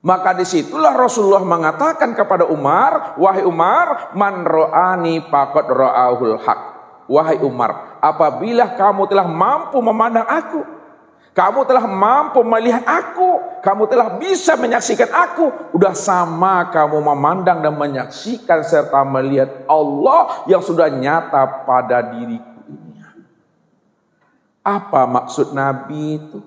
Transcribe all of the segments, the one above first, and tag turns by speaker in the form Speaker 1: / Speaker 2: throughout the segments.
Speaker 1: Maka disitulah Rasulullah mengatakan kepada Umar, wahai Umar, man ro'ani faqad ra'ahul haq. Wahai Umar, apabila kamu telah mampu memandang aku, kamu telah mampu melihat aku, kamu telah bisa menyaksikan aku, udah sama kamu memandang dan menyaksikan serta melihat Allah yang sudah nyata pada diriku ini. Apa maksud Nabi itu?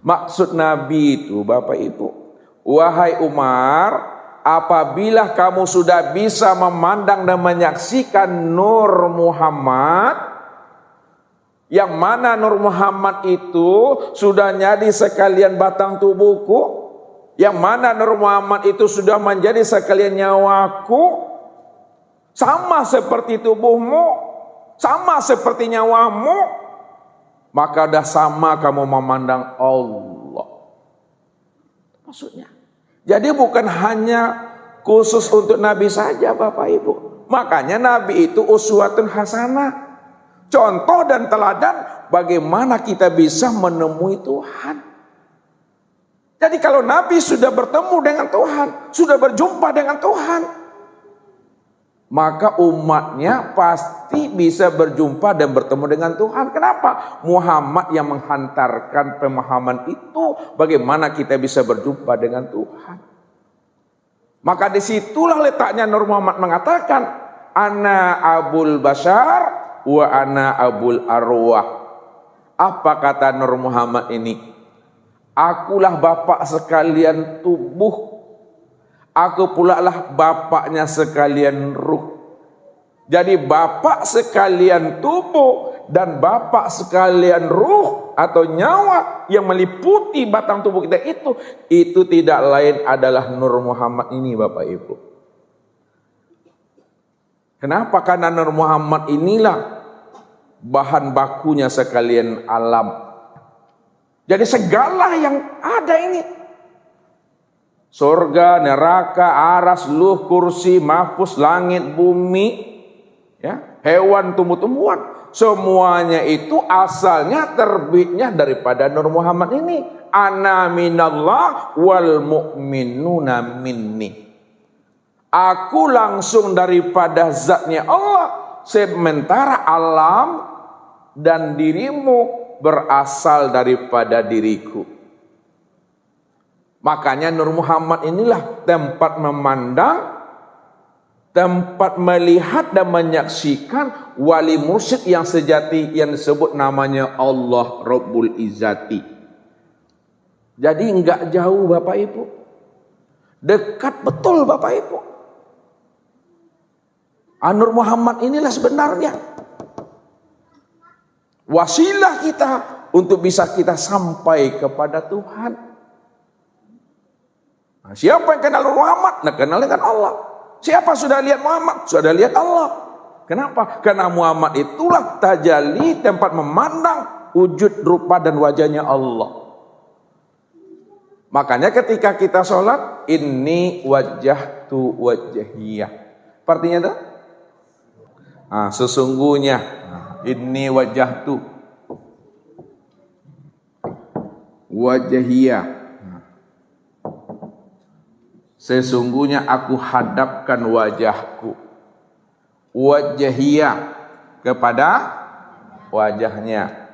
Speaker 1: Maksud Nabi itu, Bapak Ibu, wahai Umar, apabila kamu sudah bisa memandang dan menyaksikan Nur Muhammad, yang mana Nur Muhammad itu sudah jadi sekalian batang tubuhku, yang mana Nur Muhammad itu sudah menjadi sekalian nyawaku, sama seperti tubuhmu, sama seperti nyawamu, maka dah sama kamu memandang Allah. Maksudnya, jadi bukan hanya khusus untuk Nabi saja, Bapak Ibu. Makanya Nabi itu uswatun hasanah, contoh dan teladan bagaimana kita bisa menemui Tuhan. Jadi kalau Nabi sudah bertemu dengan Tuhan, sudah berjumpa dengan Tuhan, maka umatnya pasti bisa berjumpa dan bertemu dengan Tuhan. Kenapa? Muhammad yang menghantarkan pemahaman itu, bagaimana kita bisa berjumpa dengan Tuhan. Maka disitulah letaknya Nur Muhammad mengatakan, ana abul bashar wa ana abul arwah. Apa kata Nur Muhammad ini? Akulah bapak sekalian tubuh, aku pula lah bapaknya sekalian ruh. Jadi bapak sekalian tubuh dan bapak sekalian ruh atau nyawa yang meliputi batang tubuh kita itu tidak lain adalah Nur Muhammad ini, Bapak Ibu. Kenapa? Karena Nur Muhammad inilah bahan bakunya sekalian alam. Jadi segala yang ada ini, surga, neraka, aras, luh, kursi, mahfuz, langit, bumi, ya, hewan, tumbuh-tumbuhan, semuanya itu asalnya terbitnya daripada Nur Muhammad ini. Ana minallah wal mu'minuna minni. Aku langsung daripada zatnya Allah, sementara alam dan dirimu berasal daripada diriku. Makanya Nur Muhammad inilah tempat memandang, tempat melihat dan menyaksikan wali mursyid yang sejati yang disebut namanya Allah Rabbul Izzati. Jadi enggak jauh, Bapak Ibu, dekat betul, Bapak Ibu. Nur Muhammad inilah sebenarnya wasilah kita untuk bisa kita sampai kepada Tuhan. Nah, siapa yang kenal Muhammad? Nah, kenal dengan Allah. Siapa sudah lihat Muhammad? Sudah lihat Allah. Kenapa? Karena Muhammad itulah tajalli, tempat memandang wujud rupa dan wajahnya Allah. Makanya ketika kita sholat, inni wajjahtu wajhiyah. Artinya itu? Nah, sesungguhnya inni wajjahtu wajhiyah. Sesungguhnya aku hadapkan wajahku, wajhiyah, kepada wajahnya.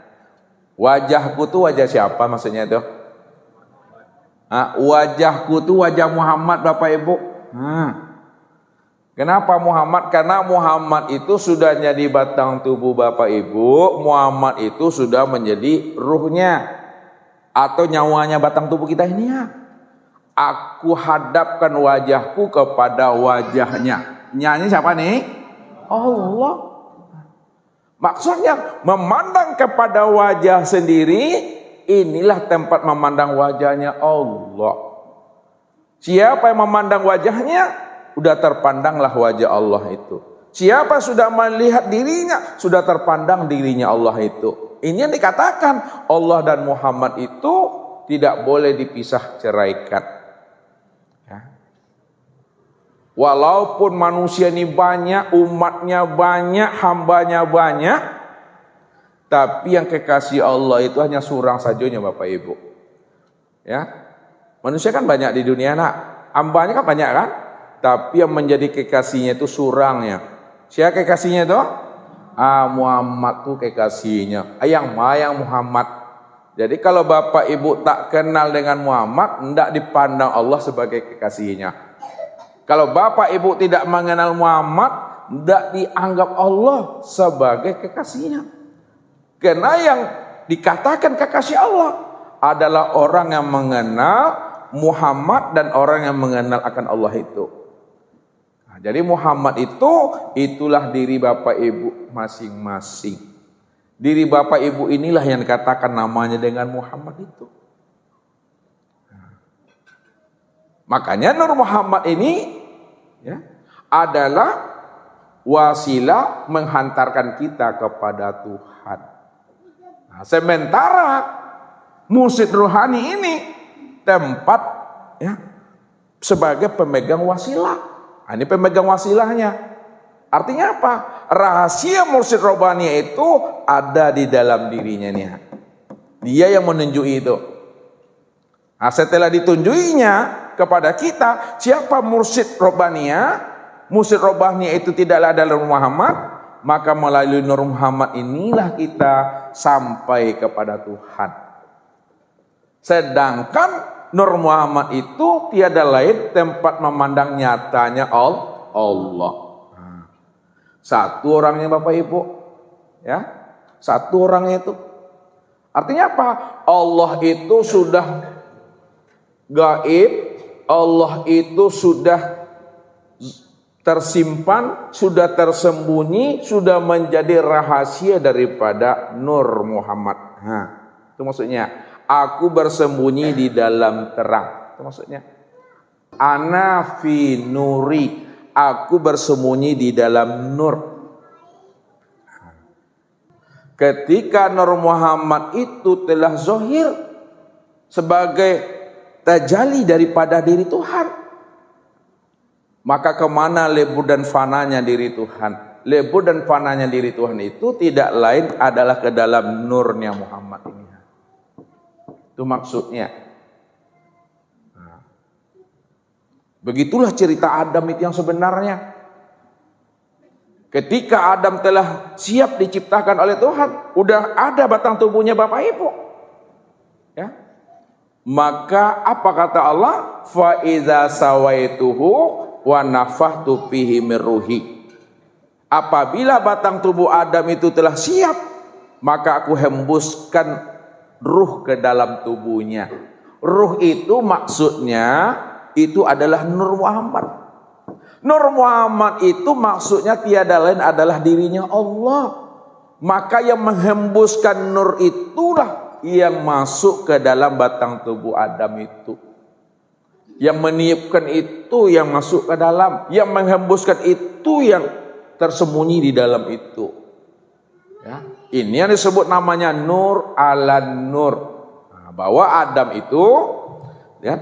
Speaker 1: Wajahku itu wajah siapa maksudnya itu? Wajahku itu wajah Muhammad, Bapak Ibu. Kenapa Muhammad? Karena Muhammad itu sudah jadi batang tubuh, Bapak Ibu. Muhammad itu sudah menjadi ruhnya atau nyawanya batang tubuh kita ini ya. Aku hadapkan wajahku kepada wajahnya. Nyanyi siapa nih? Allah. Maksudnya memandang kepada wajah sendiri, inilah tempat memandang wajahnya Allah. Siapa yang memandang wajahnya, sudah terpandanglah wajah Allah itu. Siapa sudah melihat dirinya, sudah terpandang dirinya Allah itu. Ini yang dikatakan Allah dan Muhammad itu tidak boleh dipisah ceraikan. Walaupun manusia ini banyak, umatnya banyak, hambanya banyak, tapi yang kekasih Allah itu hanya surang sajonya Bapak Ibu. Ya, manusia kan banyak di dunia nak, hambanya kan banyak kan, tapi yang menjadi kekasihnya itu surangnya. Siapa kekasihnya itu? Muhammad tuh kekasihnya. Yang Muhammad. Jadi kalau Bapak Ibu tak kenal dengan Muhammad, hendak dipandang Allah sebagai kekasihnya. Kalau Bapak Ibu tidak mengenal Muhammad, tidak dianggap Allah sebagai kekasihnya. Karena yang dikatakan kekasih Allah adalah orang yang mengenal Muhammad dan orang yang mengenal akan Allah itu. Nah, jadi Muhammad itulah diri Bapak Ibu masing-masing. Diri Bapak Ibu inilah yang dikatakan namanya dengan Muhammad itu. Makanya Nur Muhammad ini ya, adalah wasilah menghantarkan kita kepada Tuhan. Nah, sementara mursyid rohani ini tempat ya, sebagai pemegang wasilah. Nah, ini pemegang wasilahnya. Artinya apa? Rahasia mursyid rohani itu ada di dalam dirinya nih. Dia yang menunjukkan itu. Nah, setelah ditunjukinya kepada kita, siapa mursyid robbania? Mursyid robbania itu tidaklah adalah Muhammad, maka melalui Nur Muhammad inilah kita sampai kepada Tuhan. Sedangkan Nur Muhammad itu tiada lain tempat memandang nyatanya Allah. Satu orangnya Bapak Ibu, ya, satu orangnya itu. Artinya apa? Allah itu sudah gaib, Allah itu sudah tersimpan, sudah tersembunyi, sudah menjadi rahasia daripada Nur Muhammad. Nah, itu maksudnya. Aku bersembunyi di dalam terang. Itu maksudnya. Ana fi nuri. Aku bersembunyi di dalam nur. Ketika Nur Muhammad itu telah zahir sebagai tajalli daripada diri Tuhan, maka kemana lebur dan fananya diri Tuhan? Lebur dan fananya diri Tuhan itu tidak lain adalah ke dalam nurnya Muhammad ini. Itu maksudnya. Nah, begitulah cerita Adam itu yang sebenarnya. Ketika Adam telah siap diciptakan oleh Tuhan, udah ada batang tubuhnya Bapak Ibu. Ya. Maka apa kata Allah? Fa iza sawaituhu wa nafakhtu fihi min ruhi. Apabila batang tubuh Adam itu telah siap, maka aku hembuskan ruh ke dalam tubuhnya. Ruh itu maksudnya itu adalah Nur Muhammad. Nur Muhammad itu maksudnya tiada lain adalah dirinya Allah. Maka yang menghembuskan nur itulah yang masuk ke dalam batang tubuh Adam itu. Yang meniupkan itu yang masuk ke dalam, yang menghembuskan itu yang tersembunyi di dalam itu. Ya, ini yang disebut namanya nur ala nur. Nah, bahwa Adam itu, ya,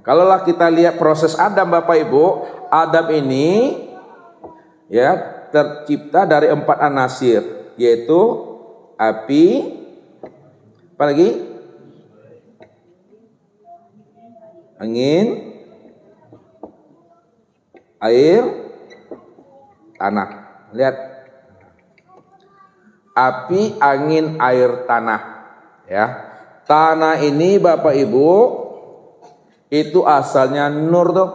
Speaker 1: kalaulah kita lihat proses Adam Bapak Ibu, Adam ini ya tercipta dari 4 anasir, yaitu api, apa lagi? Angin, air, tanah. Lihat, api, angin, air, tanah. Ya, tanah ini Bapak Ibu itu asalnya nur tuh.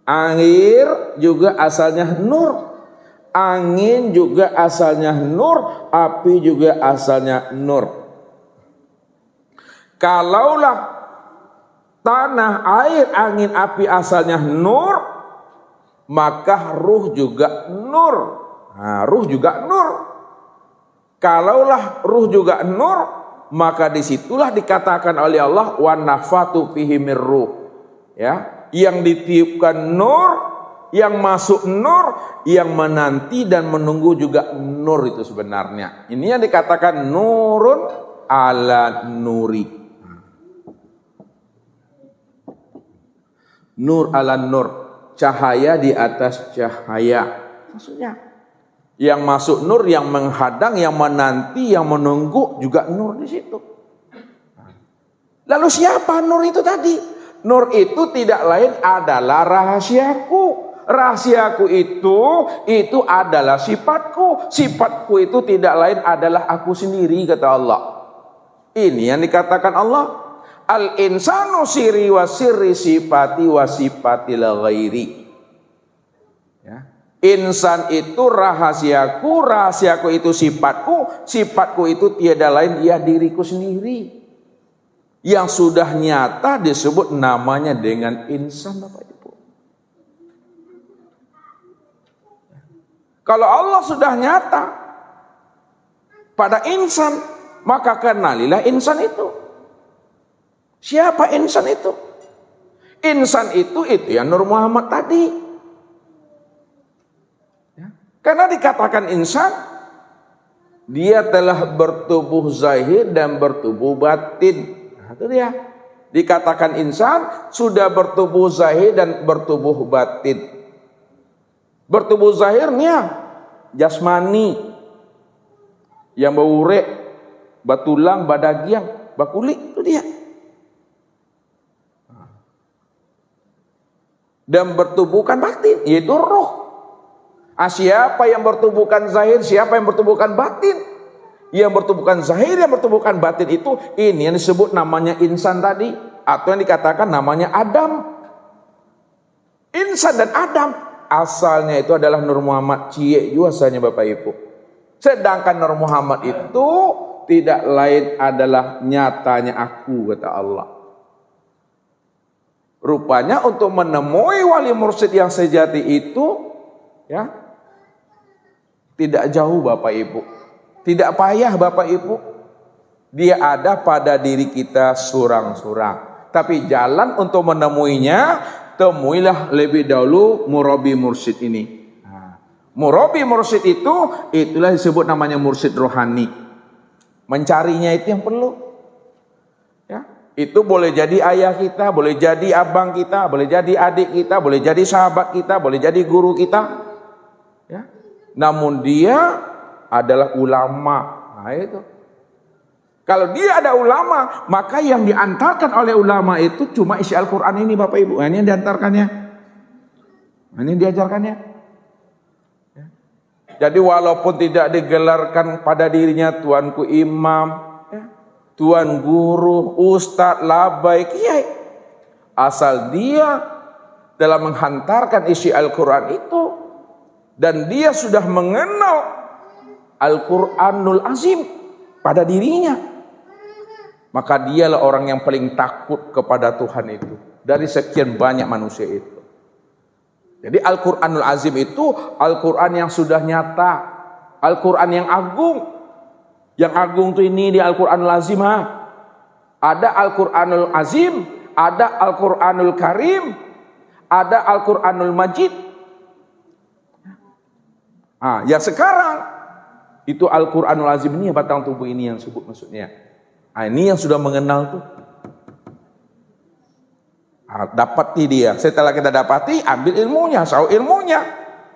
Speaker 1: Air juga asalnya nur. Angin juga asalnya nur. Api juga asalnya nur. Kalaulah tanah, air, angin, api asalnya nur, maka ruh juga nur. Nah, ruh juga nur. Kalaulah ruh juga nur, maka disitulah dikatakan oleh Allah wa nafatu fihi mir ruh. Ya, yang ditiupkan nur, yang masuk nur, yang menanti dan menunggu juga nur itu sebenarnya. Ini yang dikatakan nurun ala nuri. Nur ala nur, cahaya di atas cahaya. Maksudnya, yang masuk nur, yang menghadang, yang menanti, yang menunggu juga nur di situ. Lalu siapa nur itu tadi? Nur itu tidak lain adalah rahasiaku. Rahasiaku itu adalah sifatku. Sifatku itu tidak lain adalah aku sendiri, kata Allah. Ini yang dikatakan Allah. Al-insanu siri wa sirri sifati wa sifatil ghairi. Ya. Insan itu rahasiaku, rahasiaku itu sifatku, sifatku itu tiada lain dia diriku sendiri. Yang sudah nyata disebut namanya dengan insan, Bapak Ibu. Kalau Allah sudah nyata pada insan, maka kenalilah insan itu. Siapa insan itu? Insan itu yang Nur Muhammad tadi. Ya. Karena dikatakan insan, dia telah bertubuh zahir dan bertubuh batin. Nah, itu dia. Dikatakan insan sudah bertubuh zahir dan bertubuh batin. Bertubuh zahirnya jasmani, yang berurek, batulang, badagiang, bakulit, itu dia. Dan bertubuhkan batin, yaitu roh. Siapa yang bertubuhkan zahir, siapa yang bertubuhkan batin? Yang bertubuhkan zahir, yang bertubuhkan batin itu, ini yang disebut namanya insan tadi, atau yang dikatakan namanya Adam. Insan dan Adam asalnya itu adalah Nur Muhammad, cie asalnya Bapak Ibu. Sedangkan Nur Muhammad itu tidak lain adalah nyatanya aku, kata Allah. Rupanya untuk menemui wali mursyid yang sejati itu, ya, tidak jauh Bapak Ibu, tidak payah Bapak Ibu. Dia ada pada diri kita surang-surang. Tapi jalan untuk menemuinya, temuilah lebih dahulu murabi mursyid ini. Murabi mursyid itulah disebut namanya mursyid rohani. Mencarinya itu yang perlu. Ya. Itu boleh jadi ayah kita, boleh jadi abang kita, boleh jadi adik kita, boleh jadi sahabat kita, boleh jadi guru kita. Ya. Namun dia adalah ulama. Nah itu. Kalau dia ada ulama, maka yang diantarkan oleh ulama itu cuma isi Al-Quran ini Bapak Ibu. Nah, ini yang diantarkannya. Nah, ini diajarkannya. Ya. Jadi walaupun tidak digelarkan pada dirinya tuanku imam, tuan guru, ustadz, labai, kiai, asal dia dalam menghantarkan isi Al-Quran itu dan dia sudah mengenal Al-Quranul Azim pada dirinya, maka dialah orang yang paling takut kepada Tuhan itu dari sekian banyak manusia itu. Jadi Al-Quranul Azim itu Al-Quran yang sudah nyata, Al-Quran yang agung. Yang agung itu ini di Al-Quranul Azim. Ada Al-Quranul Azim, ada Al-Quranul Karim, ada Al-Quranul Majid. Yang sekarang itu Al-Quranul Azim ini batang tubuh ini yang sebut maksudnya. Ini yang sudah mengenal tuh. Dapati dia. Setelah kita dapati, ambil ilmunya, sahu ilmunya,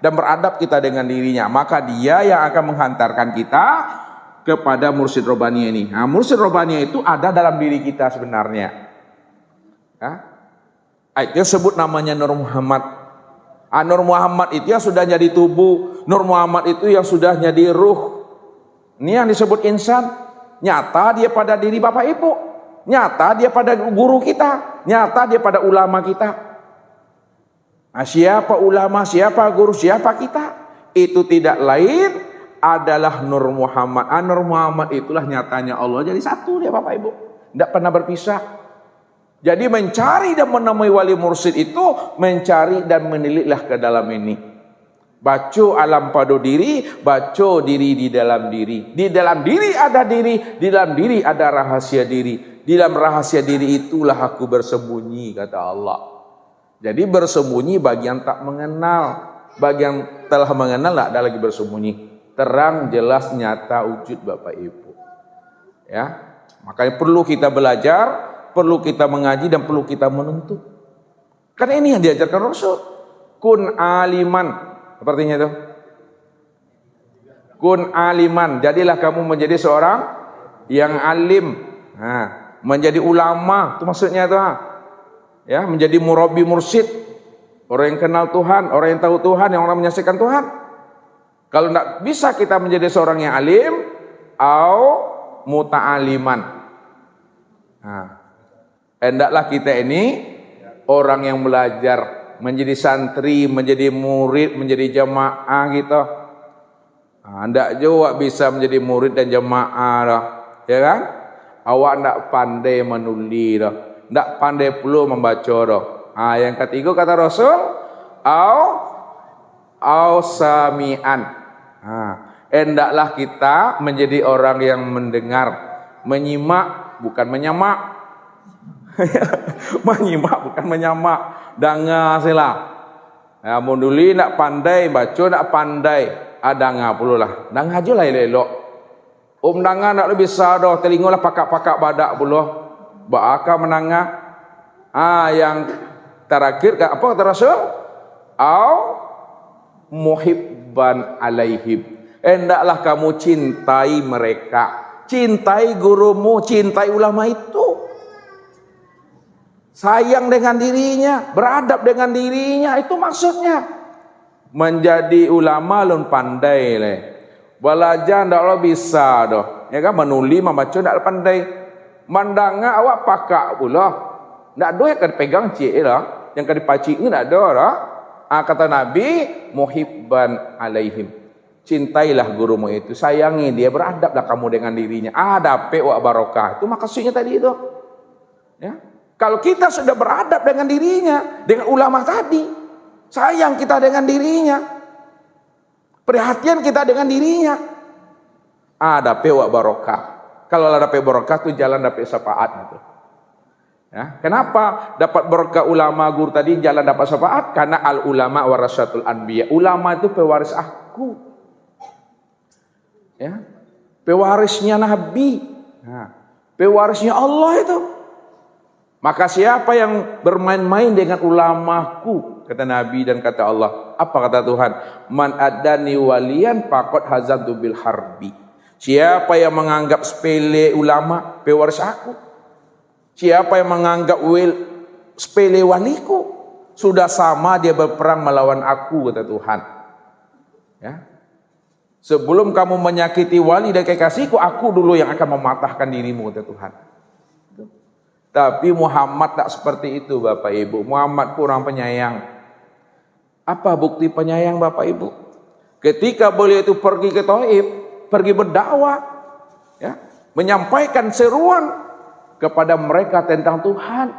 Speaker 1: dan beradab kita dengan dirinya. Maka dia yang akan menghantarkan kita kepada mursyid robbani ini. Nah, mursyid robbani itu ada dalam diri kita sebenarnya. Ya. Itu sebut namanya Nur Muhammad. Nur Muhammad itu yang sudah jadi tubuh. Nur Muhammad itu yang sudah jadi ruh. Ini yang disebut insan. Nyata dia pada diri Bapak Ibu. Nyata dia pada guru kita. Nyata dia pada ulama kita. Nah, siapa ulama, siapa guru, siapa kita? Itu tidak lain adalah Nur Muhammad. Nur Muhammad itulah nyatanya Allah. Jadi satu dia Bapak Ibu. Tidak pernah berpisah. Jadi mencari dan menemui wali mursyid itu mencari dan menilitlah ke dalam ini. Baca alam pada diri, baca diri di dalam diri. Di dalam diri ada diri, di dalam diri ada rahasia diri. Di dalam rahasia diri itulah aku bersembunyi, kata Allah. Jadi bersembunyi bagi yang tak mengenal. Bagi yang telah mengenal tidak ada lagi bersembunyi. Terang, jelas, nyata, wujud Bapak Ibu. Ya, makanya perlu kita belajar, perlu kita mengaji dan perlu kita menuntut. Karena ini yang diajarkan Rasul. Kun aliman. Apa artinya itu? Kun aliman. Jadilah kamu menjadi seorang yang alim. Nah, menjadi ulama. Itu maksudnya itu. Ya, menjadi murabi mursyid. Orang yang kenal Tuhan, orang yang tahu Tuhan, yang orang menyaksikan Tuhan. Kalau tidak bisa kita menjadi seorang yang alim, au muta'aliman. Nah, hendaklah kita ini orang yang belajar, menjadi santri, menjadi murid, menjadi jamaah gitu. Hendak juga bisa menjadi murid dan jamaah dah, ya kan? Awak hendak pandai menulis dah, hendak pandai pula membaca dah. Yang ketiga kata Rasul, au sami'an. Hendaklah kita menjadi orang yang mendengar, menyimak bukan menyamak. Menyimak bukan menyamak. Dengar sila. Ya, munduli nak pandai baca, nak pandai dengar pula lah. Dengar je lah elok. Dengar nak lebih besar dah, telingalah pakak-pakak badak pula. Bakal mendengar. Yang terakhir apa kata Rasul? Au muhibban alaihim. Hendaklah kamu cintai mereka. Cintai gurumu, cintai ulama itu. Sayang dengan dirinya, beradab dengan dirinya, itu maksudnya. Menjadi ulama lun pandai le. Belajar ndaklah bisa doh. Ya kan, menulis membaca ndak pandai. Mandanga awak pakak pula. Ndak ada yang pegang cik lah. Yang kena pacik ni ndak ada lah. Kata Nabi, muhibban alaihim. Cintailah gurumu itu, sayangi dia, beradablah kamu dengan dirinya. Dapat wa barokah. Itu maksudnya tadi itu. Ya. Kalau kita sudah beradab dengan dirinya, dengan ulama tadi, sayang kita dengan dirinya, perhatian kita dengan dirinya, dapat wa barokah. Kalau dapat barokah itu jalan dapat syafaat gitu. Ya, kenapa dapat berkah ulama guru tadi jalan dapat syafaat? Karena al ulama warasatul anbiya. Ulama itu pewaris aku. Ya. Pewarisnya Nabi. Nah, pewarisnya Allah itu. Maka siapa yang bermain-main dengan ulamaku, kata Nabi dan kata Allah. Apa kata Tuhan? Man adani waliyan faqad hazantu bil harbi. Siapa yang menganggap sepele ulama, pewaris aku. Siapa yang menganggap sepele waliku, sudah sama dia berperang melawan aku, kata Tuhan. Ya. Sebelum kamu menyakiti wali dan kekasihku, aku dulu yang akan mematahkan dirimu, kata Tuhan. Tapi Muhammad tak seperti itu, Bapak Ibu. Muhammad kurang penyayang. Apa bukti penyayang, Bapak Ibu? Ketika beliau itu pergi ke Taif, pergi berdakwah, ya, menyampaikan seruan kepada mereka tentang Tuhan.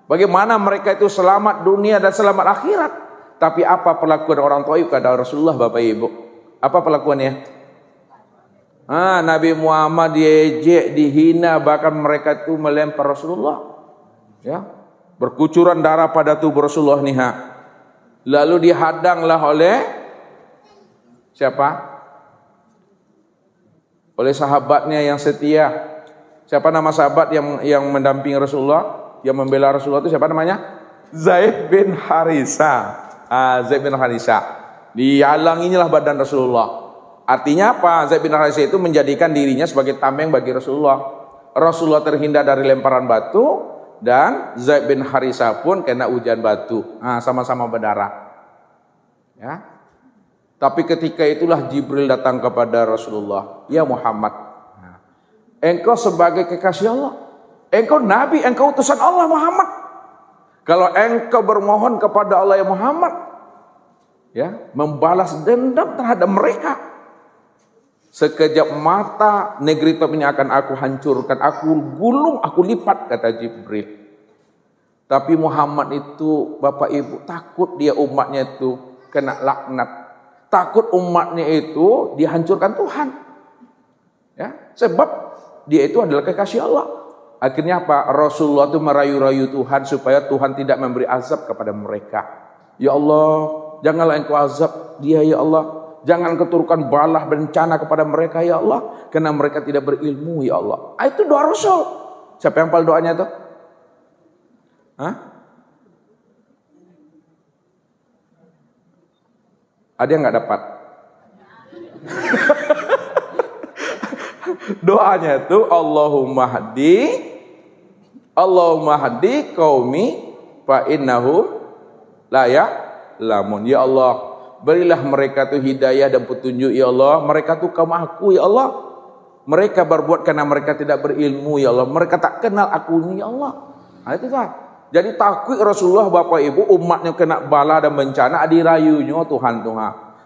Speaker 1: Bagaimana mereka itu selamat dunia dan selamat akhirat. Tapi apa perlakuan orang Taif kepada Rasulullah, Bapak Ibu? Apa perlakuannya? Nabi Muhammad diejek, dihina, bahkan mereka itu melempar Rasulullah. Ya, berkucuran darah pada tubuh Rasulullah nih. Lalu dihadanglah oleh siapa? Oleh sahabatnya yang setia. Siapa nama sahabat yang mendampingi Rasulullah, yang membela Rasulullah itu siapa namanya? Zaid bin Harisa. Zaid bin Harisa. Dihalangilah badan Rasulullah. Artinya apa? Zaid bin Harisa itu menjadikan dirinya sebagai tameng bagi Rasulullah. Rasulullah terhindar dari lemparan batu dan Zaid bin Harisa pun kena hujan batu. Sama-sama berdarah. Ya. Tapi ketika itulah Jibril datang kepada Rasulullah. Ya Muhammad, engkau sebagai kekasih Allah, engkau Nabi, engkau utusan Allah Muhammad. Kalau engkau bermohon kepada Allah ya Muhammad, ya, membalas dendam terhadap mereka, sekejap mata negeri Taif ini akan aku hancurkan, aku gulung, aku lipat, kata Jibril. Tapi Muhammad itu, Bapak Ibu, takut dia umatnya itu kena laknat, takut umatnya itu dihancurkan Tuhan. Ya, sebab dia itu adalah kekasih Allah. Akhirnya apa? Rasulullah itu merayu-rayu Tuhan supaya Tuhan tidak memberi azab kepada mereka. Ya Allah, janganlah engkau azab dia ya Allah. Jangan keturunkan balah bencana kepada mereka ya Allah, karena mereka tidak berilmu ya Allah. Itu doa Rasul. Siapa yang hafal doanya itu? Ada yang nggak dapat? Doanya itu Allahumma hadi qaumi fa innahum la ya'lamun. Ya Allah, berilah mereka tuh hidayah dan petunjuk ya Allah. Mereka tuh kaum aku ya Allah. Mereka berbuat karena mereka tidak berilmu ya Allah. Mereka tak kenal aku ni ya Allah. Nah, itu kan. Jadi takut Rasulullah Bapak Ibu umatnya kena bala dan bencana dirayunya Tuhan.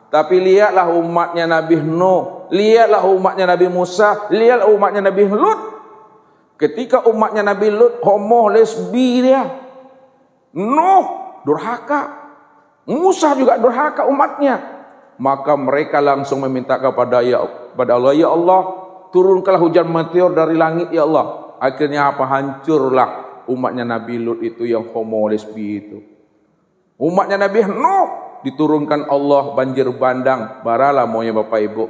Speaker 1: Tapi lihatlah umatnya Nabi Nuh, lihatlah umatnya Nabi Musa, lihatlah umatnya Nabi Lut. Ketika umatnya Nabi Lut homo lesbi dia. Nuh durhaka. Musa juga durhaka umatnya. Maka mereka langsung meminta kepada Allah, ya Allah, turunkanlah hujan meteor dari langit ya Allah. Akhirnya apa? Hancurlah umatnya Nabi Lut itu yang homo lesbi itu. Umatnya Nabi Nuh diturunkan Allah banjir bandang, baralah maunya Bapak Ibu.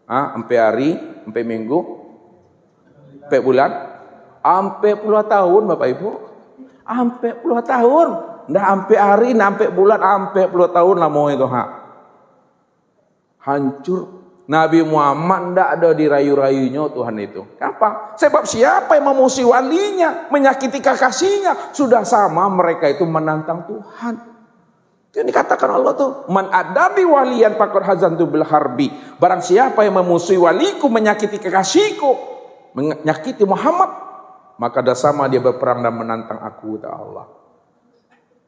Speaker 1: Sampai hari, sampai minggu, sampai bulan, sampai puluhan tahun Bapak Ibu. Sampai puluhan tahun. Nggak sampai hari, nggak sampai bulan, sampai puluhan tahun lah mau itu. Hancur. Nabi Muhammad nggak ada dirayu-rayunya Tuhan itu. Apa? Sebab siapa yang memusuhi walinya, menyakiti kekasihnya, sudah sama mereka itu menantang Tuhan. Itu yang dikatakan Allah tuh, man adami waliyan faqad hazantu bil harbi. Barang siapa yang memusuhi waliku, menyakiti kekasihku, menyakiti Muhammad, maka dah sama dia berperang dan menantang aku, kata Allah.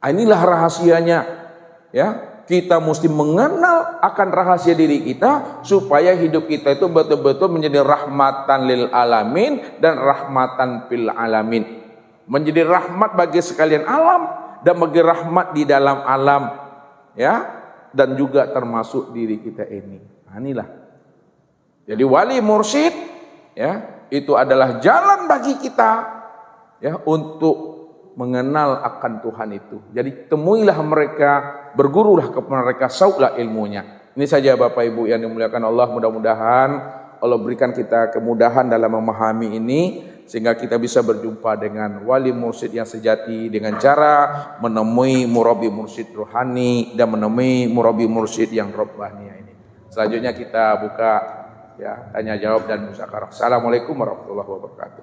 Speaker 1: Inilah rahasianya, ya. Kita mesti mengenal akan rahasia diri kita supaya hidup kita itu betul-betul menjadi rahmatan lil alamin dan rahmatan fil alamin. Menjadi rahmat bagi sekalian alam dan bagi rahmat di dalam alam, ya, dan juga termasuk diri kita ini. Inilah. Jadi wali mursyid, ya, itu adalah jalan bagi kita, ya, untuk mengenal akan Tuhan itu. Jadi temuilah mereka, bergurulah kepada mereka, sauklah ilmunya. Ini saja Bapak Ibu yang dimuliakan Allah, mudah-mudahan Allah berikan kita kemudahan dalam memahami ini sehingga kita bisa berjumpa dengan wali mursyid yang sejati dengan cara menemui murabi mursyid rohani dan menemui murabi mursyid yang rabbani ini. Selanjutnya kita buka, ya, tanya jawab dan musyawarah. Assalamualaikum warahmatullahi wabarakatuh.